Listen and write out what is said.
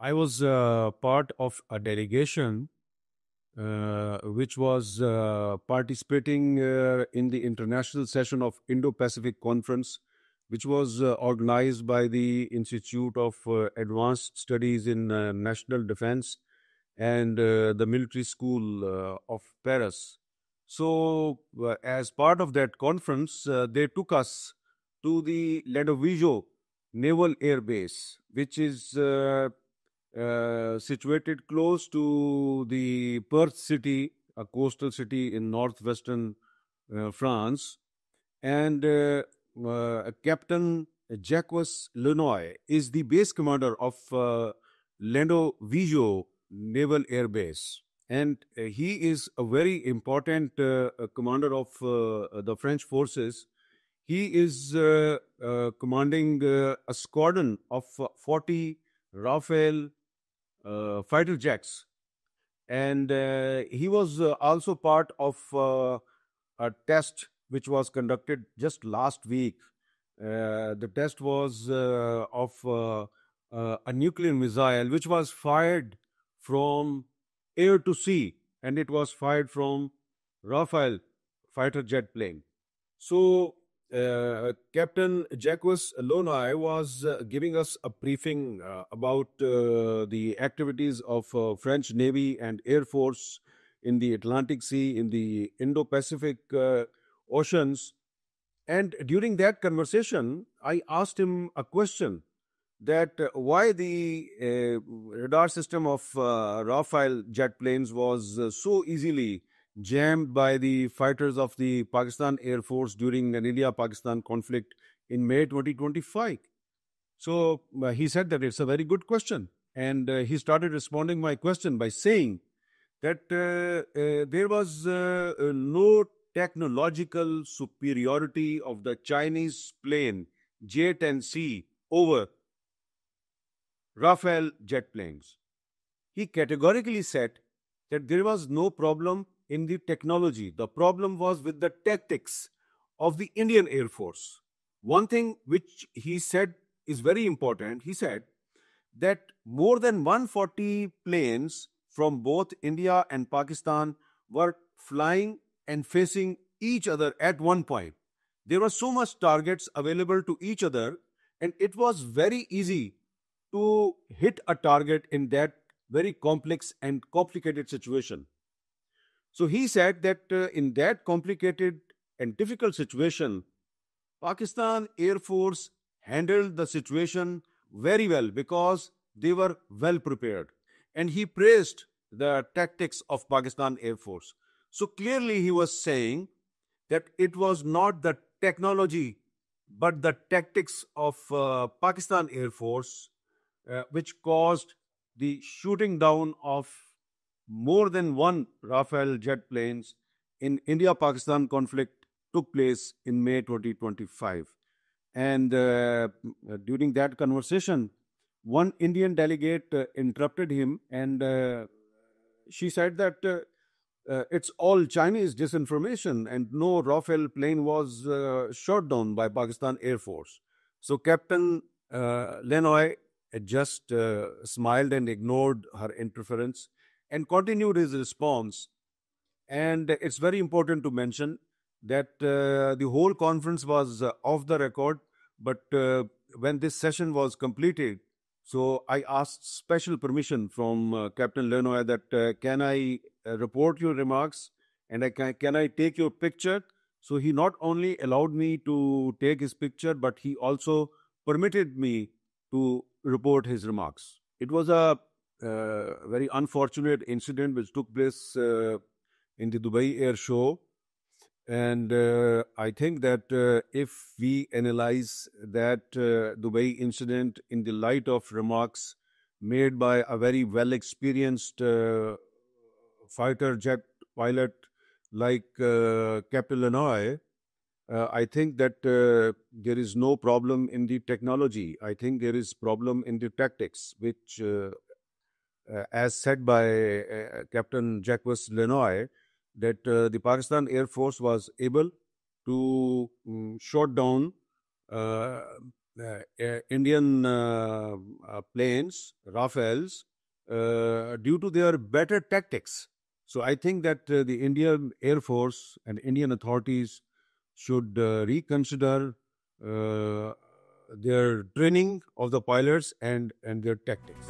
I was part of a delegation which was participating in the international session of Indo-Pacific Conference, which was organized by the Institute of Advanced Studies in National Defense and the Military School of Paris. So, as part of that conference, they took us to the Ledovijo Naval Air Base, which is situated close to the Perth city, a coastal city in northwestern France. And Captain Jacques Lenoy is the base commander of Lendo Vigo Naval Air Base. And he is a very important commander of the French forces. He is commanding a squadron of 40 Rafale fighter jets. And he was also part of a test which was conducted just last week. The test was of a nuclear missile which was fired from air to sea, and it was fired from Rafale fighter jet plane. So, Captain Jacques Lonai was giving us a briefing about the activities of French Navy and Air Force in the Atlantic Sea, in the Indo-Pacific oceans. And during that conversation, I asked him a question that why the radar system of Rafale jet planes was so easily jammed by the fighters of the Pakistan Air Force during an India-Pakistan conflict in May 2025. So he said that it's a very good question. And he started responding my question by saying that there was no technological superiority of the Chinese plane J-10C over Rafale jet planes. He categorically said that there was no problem in the technology. The problem was with the tactics of the Indian Air Force. One thing which he said is very important. He said that more than 140 planes from both India and Pakistan were flying and facing each other at one point. There were so much targets available to each other, and it was very easy to hit a target in that very complex and complicated situation. So he said that in that complicated and difficult situation, Pakistan Air Force handled the situation very well because they were well prepared. And he praised the tactics of Pakistan Air Force. So clearly he was saying that it was not the technology but the tactics of Pakistan Air Force which caused the shooting down of more than one Rafale jet planes in India-Pakistan conflict took place in May 2025. And during that conversation, one Indian delegate interrupted him, and she said that it's all Chinese disinformation and no Rafale plane was shot down by Pakistan Air Force. So Captain Lenoy just smiled and ignored her interference and continued his response. And it's very important to mention that the whole conference was off the record, but when this session was completed, so I asked special permission from Captain Lenoy that can I report your remarks and can I take your picture? So he not only allowed me to take his picture, but he also permitted me to report his remarks. It was a very unfortunate incident which took place in the Dubai Air Show. And I think that if we analyze that Dubai incident in the light of remarks made by a very well experienced fighter jet pilot like Captain Lenoy, I think that there is no problem in the technology. I think there is problem in the tactics, which, as said by Captain Jacques Lenoy, that the Pakistan Air Force was able to shot down Indian planes, Rafales, due to their better tactics. So I think that the Indian Air Force and Indian authorities should reconsider their training of the pilots and their tactics.